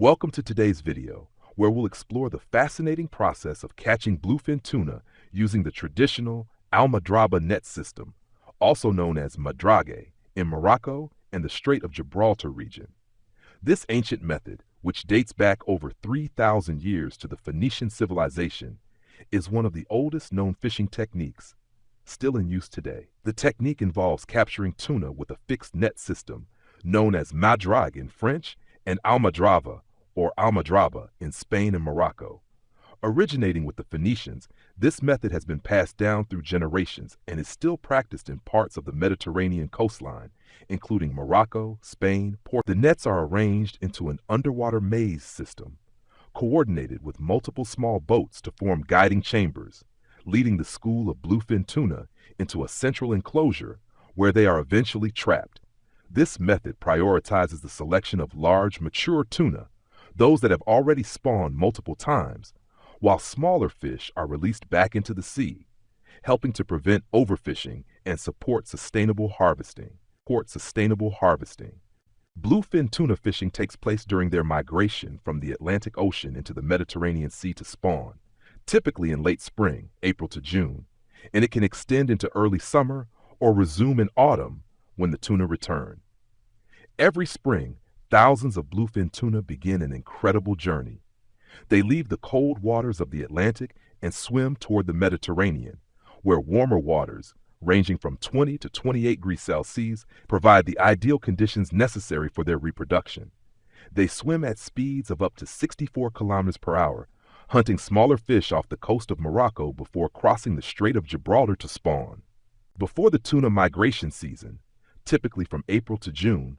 Welcome to today's video, where we'll explore the fascinating process of catching bluefin tuna using the traditional almadraba net system, also known as madrage, in Morocco and the Strait of Gibraltar region. This ancient method, which dates back over 3,000 years to the Phoenician civilization, is one of the oldest known fishing techniques, still in use today. The technique involves capturing tuna with a fixed net system, known as madrague in French and almadrava or almadraba in Spain and Morocco. Originating with the Phoenicians, this method has been passed down through generations and is still practiced in parts of the Mediterranean coastline, including Morocco, Spain, Portugal. The nets are arranged into an underwater maze system, coordinated with multiple small boats to form guiding chambers, leading the school of bluefin tuna into a central enclosure where they are eventually trapped. This method prioritizes the selection of large, mature tuna, those that have already spawned multiple times, while smaller fish are released back into the sea, helping to prevent overfishing and support sustainable harvesting. Bluefin tuna fishing takes place during their migration from the Atlantic Ocean into the Mediterranean Sea to spawn, typically in late spring, April to June, and it can extend into early summer or resume in autumn when the tuna return. Every spring, thousands of bluefin tuna begin an incredible journey. They leave the cold waters of the Atlantic and swim toward the Mediterranean, where warmer waters, ranging from 20 to 28 degrees Celsius, provide the ideal conditions necessary for their reproduction. They swim at speeds of up to 64 kilometers per hour, hunting smaller fish off the coast of Morocco before crossing the Strait of Gibraltar to spawn. Before the tuna migration season, typically from April to June,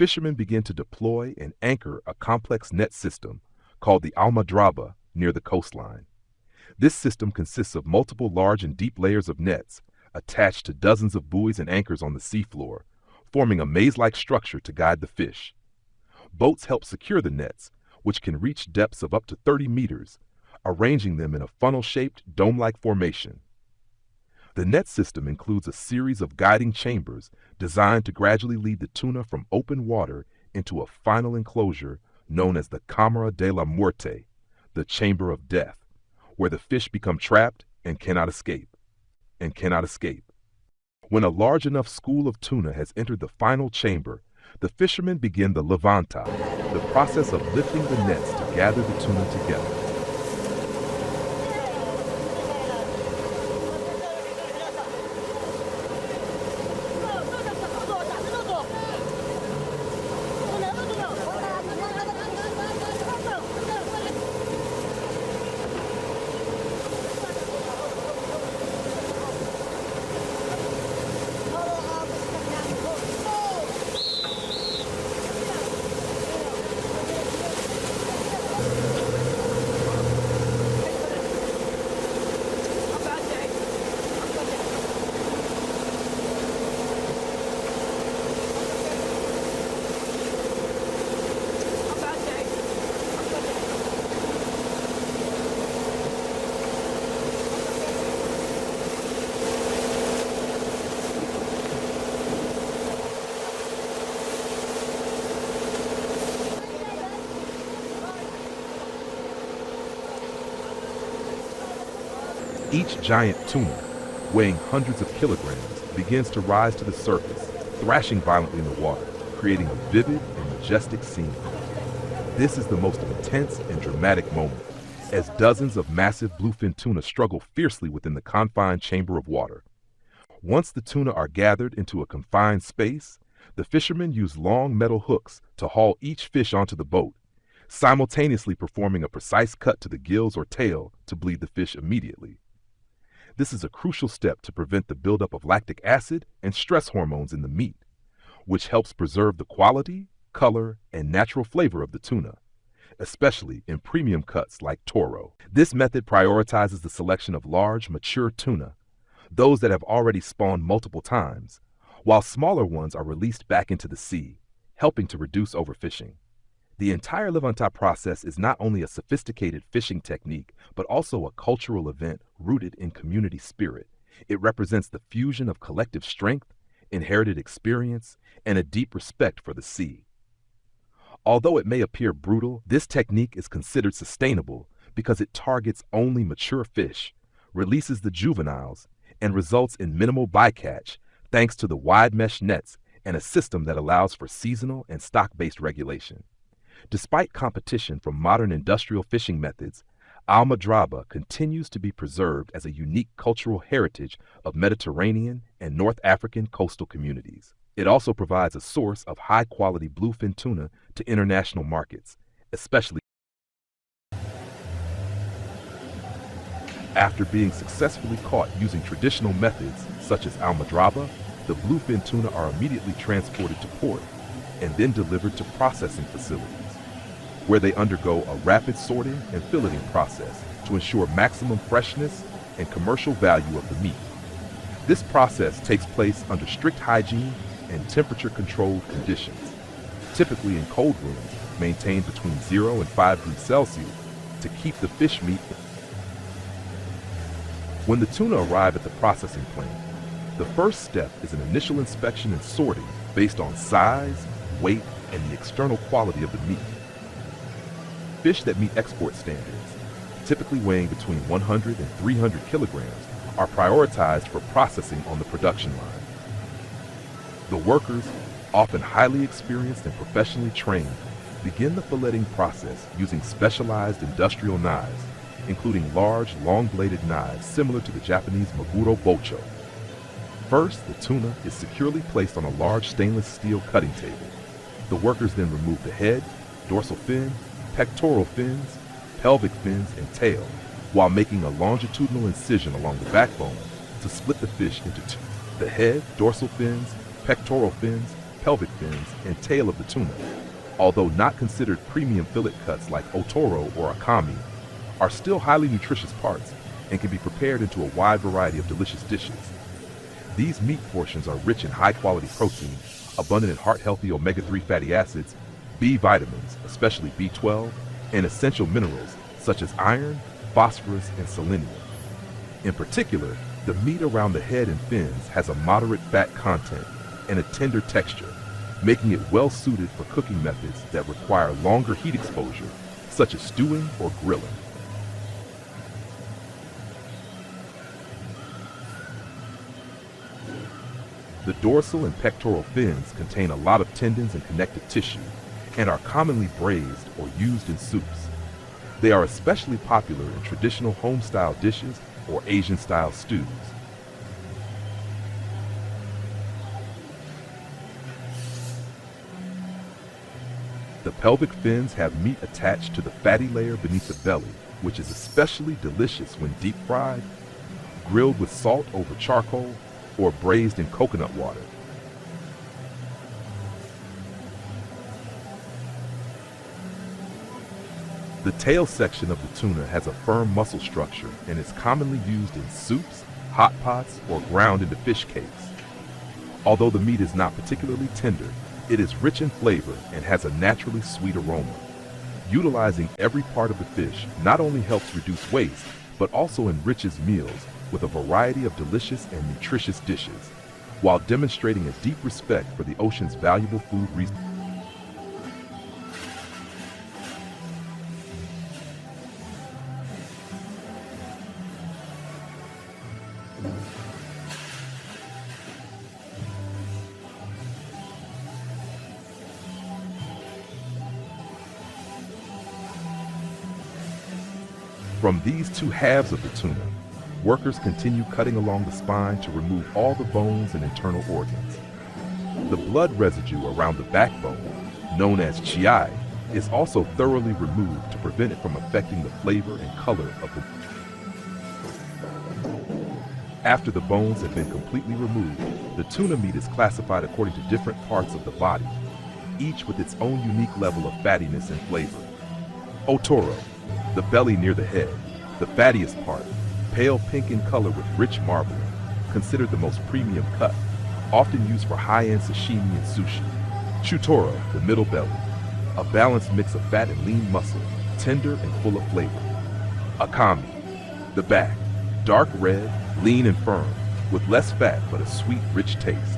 fishermen begin to deploy and anchor a complex net system called the almadraba near the coastline. This system consists of multiple large and deep layers of nets attached to dozens of buoys and anchors on the seafloor, forming a maze-like structure to guide the fish. Boats help secure the nets, which can reach depths of up to 30 meters, arranging them in a funnel-shaped, dome-like formation. The net system includes a series of guiding chambers designed to gradually lead the tuna from open water into a final enclosure known as the Camera de la Muerte, the chamber of death, where the fish become trapped and cannot escape. When a large enough school of tuna has entered the final chamber, the fishermen begin the levanta, the process of lifting the nets to gather the tuna together. Each giant tuna, weighing hundreds of kilograms, begins to rise to the surface, thrashing violently in the water, creating a vivid and majestic scene. This is the most intense and dramatic moment, as dozens of massive bluefin tuna struggle fiercely within the confined chamber of water. Once the tuna are gathered into a confined space, the fishermen use long metal hooks to haul each fish onto the boat, simultaneously performing a precise cut to the gills or tail to bleed the fish immediately. This is a crucial step to prevent the buildup of lactic acid and stress hormones in the meat, which helps preserve the quality, color, and natural flavor of the tuna, especially in premium cuts like Toro. This method prioritizes the selection of large, mature tuna, those that have already spawned multiple times, while smaller ones are released back into the sea, helping to reduce overfishing. The entire Levanta process is not only a sophisticated fishing technique, but also a cultural event rooted in community spirit. It represents the fusion of collective strength, inherited experience, and a deep respect for the sea. Although it may appear brutal, this technique is considered sustainable because it targets only mature fish, releases the juveniles, and results in minimal bycatch thanks to the wide mesh nets and a system that allows for seasonal and stock-based regulation. Despite competition from modern industrial fishing methods, Almadraba continues to be preserved as a unique cultural heritage of Mediterranean and North African coastal communities. It also provides a source of high-quality bluefin tuna to international markets, especially after being successfully caught using traditional methods such as Almadraba. The bluefin tuna are immediately transported to port and then delivered to processing facilities, where they undergo a rapid sorting and filleting process to ensure maximum freshness and commercial value of the meat. This process takes place under strict hygiene and temperature-controlled conditions, typically in cold rooms maintained between 0 and 5 degrees Celsius to keep the fish meat. When the tuna arrive at the processing plant, the first step is an initial inspection and sorting based on size, weight, and the external quality of the meat. Fish that meet export standards, typically weighing between 100 and 300 kilograms, are prioritized for processing on the production line. The workers, often highly experienced and professionally trained, begin the filleting process using specialized industrial knives, including large, long-bladed knives similar to the Japanese Maguro Bocho. First, the tuna is securely placed on a large stainless steel cutting table. The workers then remove the head, dorsal fin, pectoral fins, pelvic fins, and tail, while making a longitudinal incision along the backbone to split the fish into two. The head, dorsal fins, pectoral fins, pelvic fins, and tail of the tuna, although not considered premium fillet cuts like otoro or akami, are still highly nutritious parts and can be prepared into a wide variety of delicious dishes. These meat portions are rich in high-quality protein, abundant in heart-healthy omega-3 fatty acids, B vitamins, especially B12, and essential minerals such as iron, phosphorus, and selenium. In particular, the meat around the head and fins has a moderate fat content and a tender texture, making it well-suited for cooking methods that require longer heat exposure, such as stewing or grilling. The dorsal and pectoral fins contain a lot of tendons and connective tissue and are commonly braised or used in soups. They are especially popular in traditional home-style dishes or Asian-style stews. The pelvic fins have meat attached to the fatty layer beneath the belly, which is especially delicious when deep fried, grilled with salt over charcoal, or braised in coconut water. The tail section of the tuna has a firm muscle structure and is commonly used in soups, hot pots, or ground into fish cakes. Although the meat is not particularly tender, it is rich in flavor and has a naturally sweet aroma. Utilizing every part of the fish not only helps reduce waste, but also enriches meals with a variety of delicious and nutritious dishes, while demonstrating a deep respect for the ocean's valuable food resources. From these two halves of the tuna, workers continue cutting along the spine to remove all the bones and internal organs. The blood residue around the backbone, known as chiai, is also thoroughly removed to prevent it from affecting the flavor and color of the meat. After the bones have been completely removed, the tuna meat is classified according to different parts of the body, each with its own unique level of fattiness and flavor. Otoro, the belly near the head, the fattiest part, pale pink in color with rich marbling, considered the most premium cut, often used for high-end sashimi and sushi. Chutoro, the middle belly, a balanced mix of fat and lean muscle, tender and full of flavor. Akami, the back, dark red, lean and firm, with less fat but a sweet, rich taste.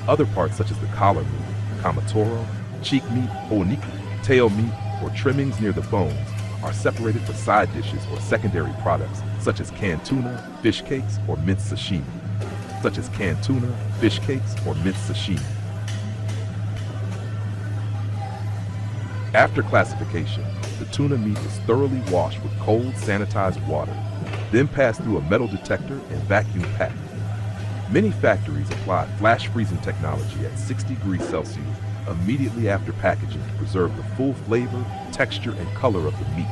Other parts such as the collar meat, kamatoro, cheek meat, oniku, Tail meat, or trimmings near the bones, are separated for side dishes or secondary products such as canned tuna, fish cakes, or minced sashimi. After classification, the tuna meat is thoroughly washed with cold, sanitized water, then passed through a metal detector and vacuum packed. Many factories apply flash freezing technology at 60 degrees Celsius immediately after packaging to preserve the full flavor, texture, and color of the meat,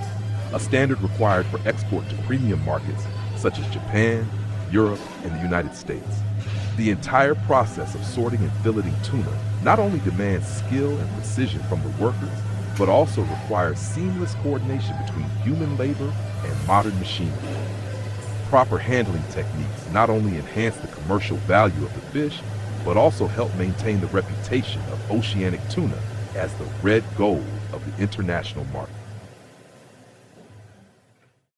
a standard required for export to premium markets such as Japan, Europe, and the United States. The entire process of sorting and filleting tuna not only demands skill and precision from the workers, but also requires seamless coordination between human labor and modern machinery. Proper handling techniques not only enhance the commercial value of the fish, but also help maintain the reputation of oceanic tuna as the red gold of the international market.